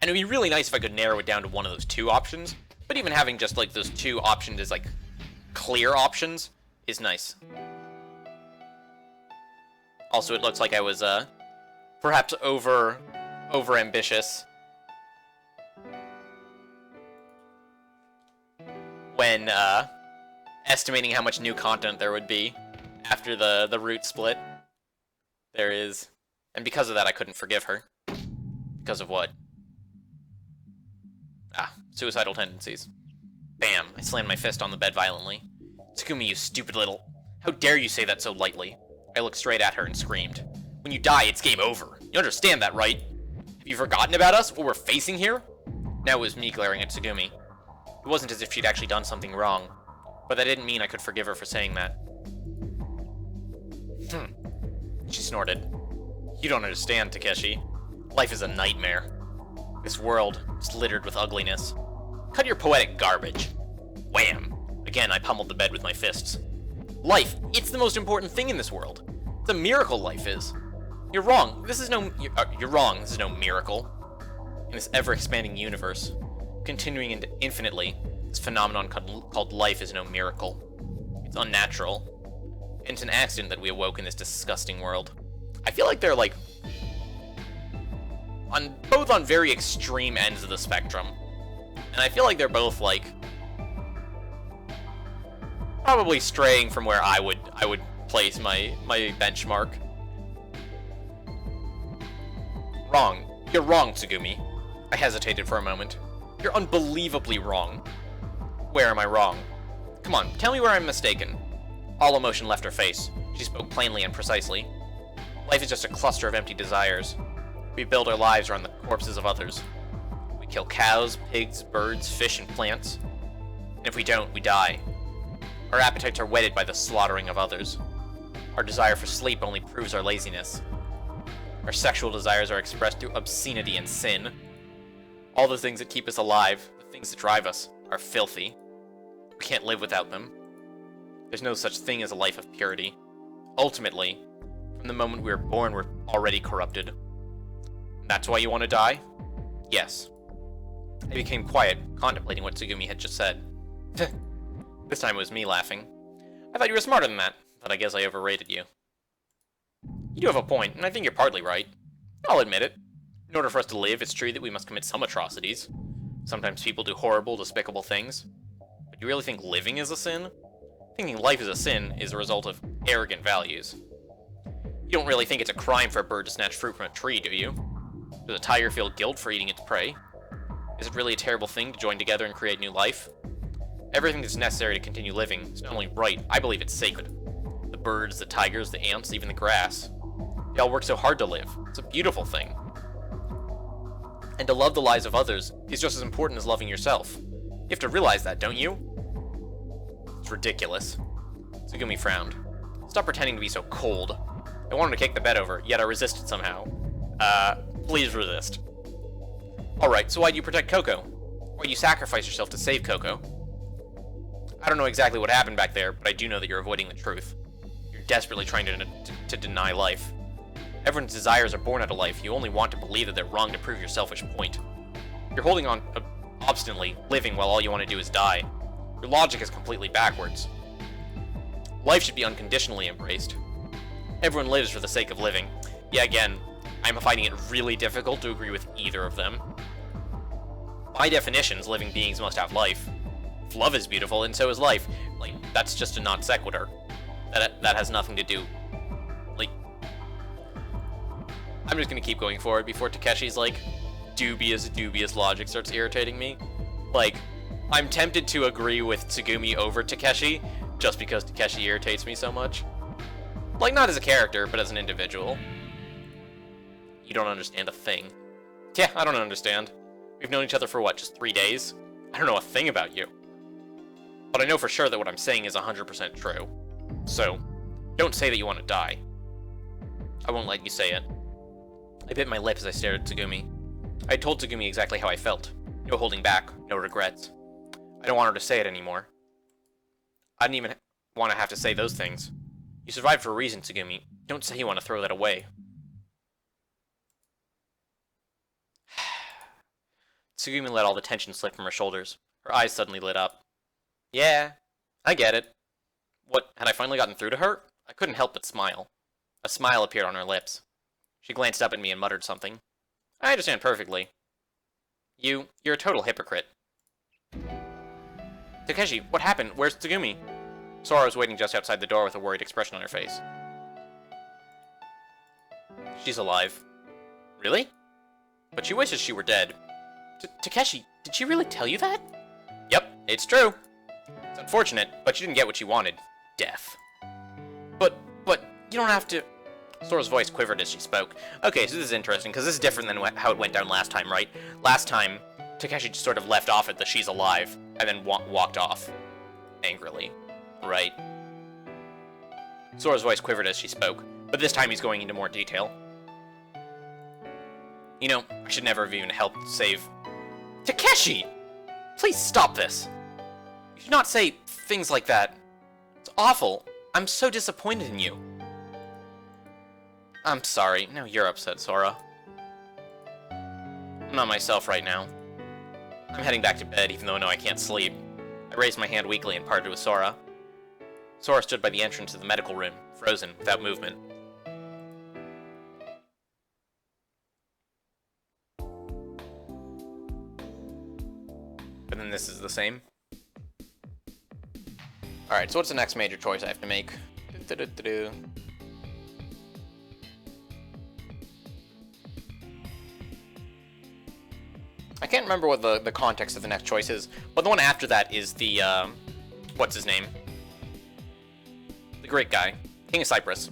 And it'd be really nice if I could narrow it down to one of those two options, but even having just like those two options as like clear options is nice. Also, it looks like I was perhaps over ambitious when estimating how much new content there would be after the route split. There is, and because of that I couldn't forgive her. Because of what? Suicidal tendencies. Bam, I slammed my fist on the bed violently. Tsugumi, you stupid little... How dare you say that so lightly? I looked straight at her and screamed. When you die, it's game over. You understand that, right? Have you forgotten about us, what we're facing here? Now it was me glaring at Tsugumi. It wasn't as if she'd actually done something wrong, but that didn't mean I could forgive her for saying that. She snorted. You don't understand, Takeshi. Life is a nightmare. This world is littered with ugliness. Cut your poetic garbage. Wham! Again, I pummeled the bed with my fists. Life, it's the most important thing in this world. It's a miracle life is. You're wrong. This is no... You're wrong. This is no miracle. In this ever-expanding universe, continuing into infinitely, this phenomenon called life is no miracle. It's unnatural. And it's an accident that we awoke in this disgusting world. I feel like they're, like... both on very extreme ends of the spectrum. And I feel like they're both, like... probably straying from where I would place my benchmark. Wrong. You're wrong, Tsugumi. I hesitated for a moment. You're unbelievably wrong. Where am I wrong? Come on, tell me where I'm mistaken. All emotion left her face. She spoke plainly and precisely. Life is just a cluster of empty desires. We build our lives around the corpses of others. We kill cows, pigs, birds, fish, and plants. And if we don't, we die. Our appetites are whetted by the slaughtering of others. Our desire for sleep only proves our laziness. Our sexual desires are expressed through obscenity and sin. All the things that keep us alive, the things that drive us, are filthy. We can't live without them. There's no such thing as a life of purity. Ultimately, from the moment we were born, we're already corrupted. That's why you want to die? Yes. I became quiet, contemplating what Tsugumi had just said. This time it was me laughing. I thought you were smarter than that, but I guess I overrated you. You do have a point, and I think you're partly right. I'll admit it. In order for us to live, it's true that we must commit some atrocities. Sometimes people do horrible, despicable things. But you really think living is a sin? Thinking life is a sin is a result of arrogant values. You don't really think it's a crime for a bird to snatch fruit from a tree, do you? Does a tiger feel guilt for eating its prey? Is it really a terrible thing to join together and create new life? Everything that's necessary to continue living is not only right, I believe it's sacred. The birds, the tigers, the ants, even the grass. They all work so hard to live. It's a beautiful thing. And to love the lives of others is just as important as loving yourself. You have to realize that, don't you? It's ridiculous. Tsugumi frowned. Stop pretending to be so cold. I wanted to kick the bed over, yet I resisted somehow. Please resist. Alright, so why do you protect Coco? Why do you sacrifice yourself to save Coco? I don't know exactly what happened back there, but I do know that you're avoiding the truth. You're desperately trying to deny life. Everyone's desires are born out of life. You only want to believe that they're wrong to prove your selfish point. You're holding on obstinately, living while all you want to do is die. Your logic is completely backwards. Life should be unconditionally embraced. Everyone lives for the sake of living. Yeah, again, I'm finding it really difficult to agree with either of them. By definitions, living beings must have life. If love is beautiful, and so is life. Like, that's just a non sequitur. That has nothing to do... Like... I'm just gonna keep going forward before Takeshi's, like, dubious logic starts irritating me. Like, I'm tempted to agree with Tsugumi over Takeshi, just because Takeshi irritates me so much. Like, not as a character, but as an individual. You don't understand a thing. Yeah, I don't understand. We've known each other for what, just 3 days? I don't know a thing about you. But I know for sure that what I'm saying is 100% true. So, don't say that you want to die. I won't let you say it. I bit my lip as I stared at Tsugumi. I had told Tsugumi exactly how I felt. No holding back, no regrets. I don't want her to say it anymore. I didn't even want to have to say those things. You survived for a reason, Tsugumi. Don't say you want to throw that away. Tsugumi let all the tension slip from her shoulders. Her eyes suddenly lit up. Yeah, I get it. What, had I finally gotten through to her? I couldn't help but smile. A smile appeared on her lips. She glanced up at me and muttered something. I understand perfectly. You're a total hypocrite. Takeshi, what happened? Where's Tsugumi? Sora was waiting just outside the door with a worried expression on her face. She's alive. Really? But she wishes she were dead. Takeshi, did she really tell you that? Yep, it's true. It's unfortunate, but she didn't get what she wanted. Death. But, you don't have to... Sora's voice quivered as she spoke. Okay, so this is interesting, because this is different than how it went down last time, right? Last time, Takeshi just sort of left off at the she's alive, and then walked off. Angrily. Right? Sora's voice quivered as she spoke, but this time he's going into more detail. You know, I should never have even helped save... Takeshi! Please stop this! You should not say things like that. It's awful. I'm so disappointed in you. I'm sorry. Now you're upset, Sora. I'm not myself right now. I'm heading back to bed, even though I know I can't sleep. I raised my hand weakly and parted with Sora. Sora stood by the entrance of the medical room, frozen, without movement. But then this is the same. Alright, so what's the next major choice I have to make? I can't remember what the context of the next choice is, but the one after that is the, what's his name? The great guy. King of Cyprus. So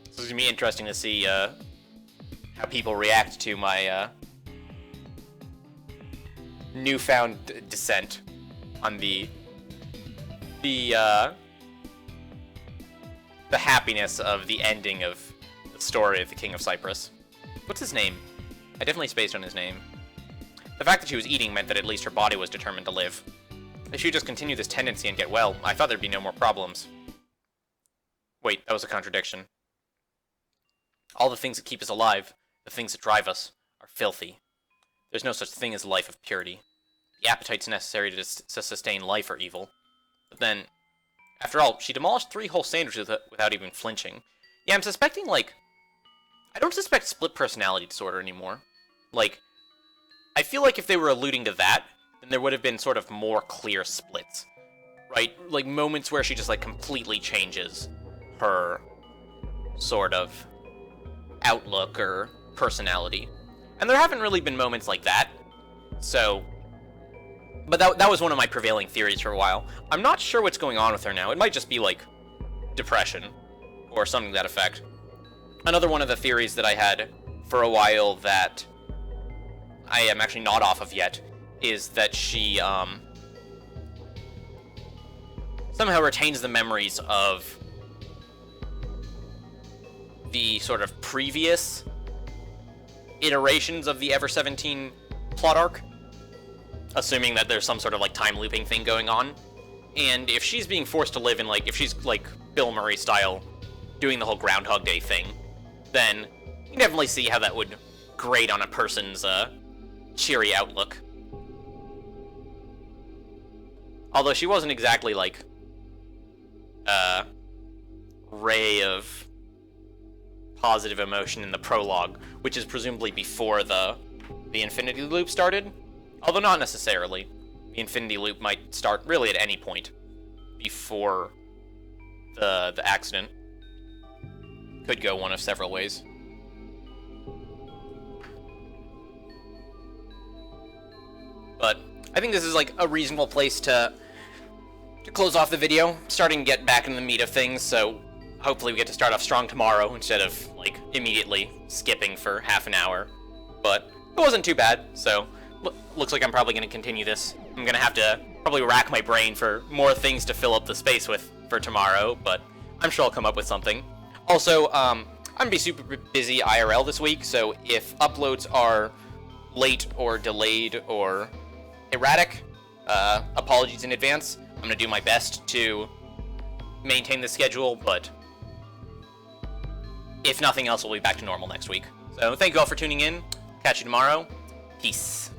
it's going to be interesting to see, how people react to my, newfound dissent on the happiness of the ending of the story of the King of Cyprus. What's his name? I definitely spaced on his name. The fact that she was eating meant that at least her body was determined to live. If she would just continue this tendency and get well, I thought there'd be no more problems. Wait, that was a contradiction. All the things that keep us alive, the things that drive us, are filthy. There's no such thing as a life of purity. The appetites necessary to sustain life are evil. But then, after all, she demolished 3 whole sandwiches without even flinching. Yeah, I'm suspecting, like... I don't suspect split personality disorder anymore. Like, I feel like if they were alluding to that, then there would have been sort of more clear splits. Right? Like, moments where she just, like, completely changes her sort of outlook or personality. And there haven't really been moments like that. So... But that was one of my prevailing theories for a while. I'm not sure what's going on with her now. It might just be, like, depression. Or something to that effect. Another one of the theories that I had for a while that I am actually not off of yet is that she, somehow retains the memories of the sort of previous iterations of the Ever17 plot arc. Assuming that there's some sort of, like, time looping thing going on. And if she's being forced to live in, like, if she's, like, Bill Murray style, doing the whole Groundhog Day thing, then you can definitely see how that would grate on a person's, cheery outlook. Although she wasn't exactly, like, a ray of positive emotion in the prologue, which is presumably before the Infinity Loop started. Although not necessarily. The Infinity Loop might start really at any point before the accident. Could go one of several ways. But I think this is like a reasonable place to close off the video. Starting to get back in the meat of things, so hopefully we get to start off strong tomorrow instead of like immediately skipping for half an hour. But it wasn't too bad, so looks like I'm probably going to continue this. I'm going to have to probably rack my brain for more things to fill up the space with for tomorrow, but I'm sure I'll come up with something. Also, I'm going to be super busy IRL this week, so if uploads are late or delayed or erratic, apologies in advance. I'm going to do my best to maintain the schedule, but if nothing else, we'll be back to normal next week. So thank you all for tuning in. Catch you tomorrow. Peace.